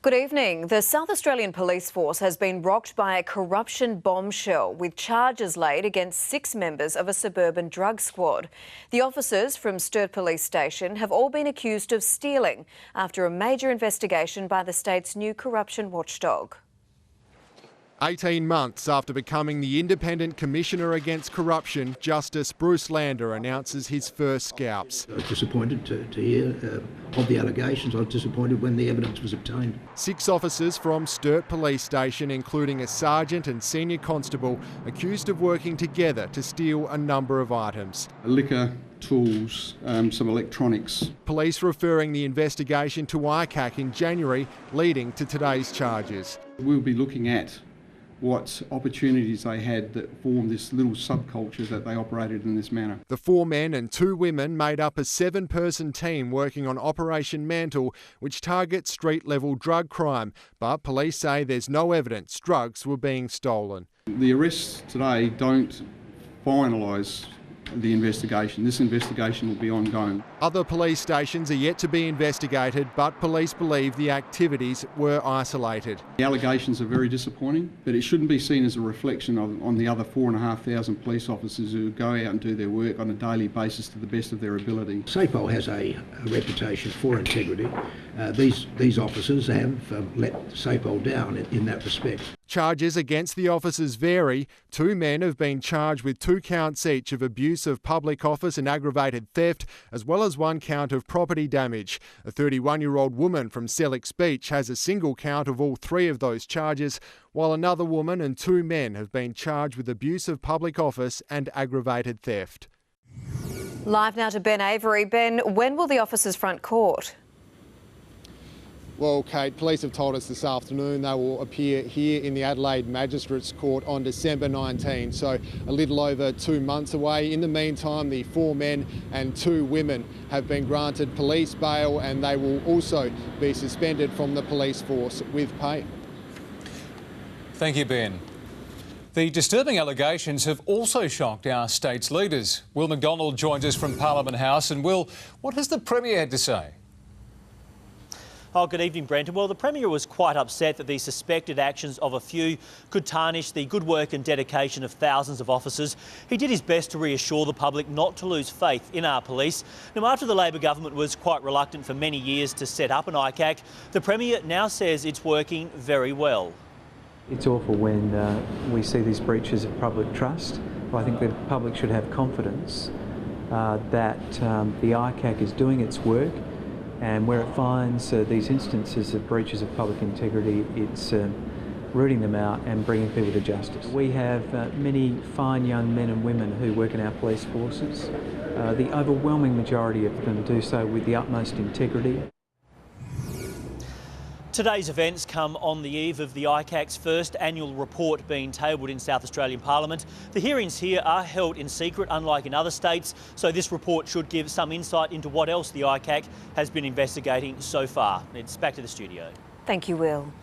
Good evening. The South Australian Police Force has been rocked by a corruption bombshell with charges laid against 6 members of a suburban drug squad. The officers from Sturt Police Station have all been accused of stealing after a major investigation by the state's new corruption watchdog. 18 months after becoming the Independent Commissioner Against Corruption, Justice Bruce Lander announces his first scalps. I was disappointed to hear of the allegations. I was disappointed when the evidence was obtained. 6 officers from Sturt Police Station, including a sergeant and senior constable, accused of working together to steal a number of items. Liquor, tools, some electronics. Police referring the investigation to ICAC in January, leading to today's charges. We'll be looking at what opportunities they had that formed this little subculture that they operated in this manner. The 4 men and 2 women made up a 7-person team working on Operation Mantle, which targets street-level drug crime. But police say there's no evidence drugs were being stolen. The arrests today don't finalise the investigation. This investigation will be ongoing. Other police stations are yet to be investigated, but police believe the activities were isolated. The allegations are very disappointing, but it shouldn't be seen as a reflection on the other 4,500 police officers who go out and do their work on a daily basis to the best of their ability. SAPOL has a reputation for integrity. These officers have let SAPOL down in that respect. Charges against the officers vary. 2 men have been charged with 2 counts each of abuse of public office and aggravated theft, as well as 1 count of property damage. A 31-year-old woman from Selleck's Beach has a single count of all 3 of those charges, while another woman and 2 men have been charged with abuse of public office and aggravated theft. Live now to Ben Avery. Ben, when will the officers front court? Well, Kate, police have told us this afternoon they will appear here in the Adelaide Magistrates Court on December 19, so a little over 2 months away. In the meantime, the 4 men and 2 women have been granted police bail, and they will also be suspended from the police force with pay. Thank you, Ben. The disturbing allegations have also shocked our state's leaders. Will McDonald joins us from Parliament House. And Will, what has the Premier had to say? Oh, good evening, Brenton. Well, the Premier was quite upset that the suspected actions of a few could tarnish the good work and dedication of thousands of officers. He did his best to reassure the public not to lose faith in our police. Now, after the Labor government was quite reluctant for many years to set up an ICAC, the Premier now says it's working very well. It's awful when we see these breaches of public trust. I think the public should have confidence that the ICAC is doing its work, and where it finds these instances of breaches of public integrity, it's rooting them out and bringing people to justice. We have many fine young men and women who work in our police forces. The overwhelming majority of them do so with the utmost integrity. Today's events come on the eve of the ICAC's first annual report being tabled in South Australian Parliament. The hearings here are held in secret, unlike in other states, so this report should give some insight into what else the ICAC has been investigating so far. It's back to the studio. Thank you, Will.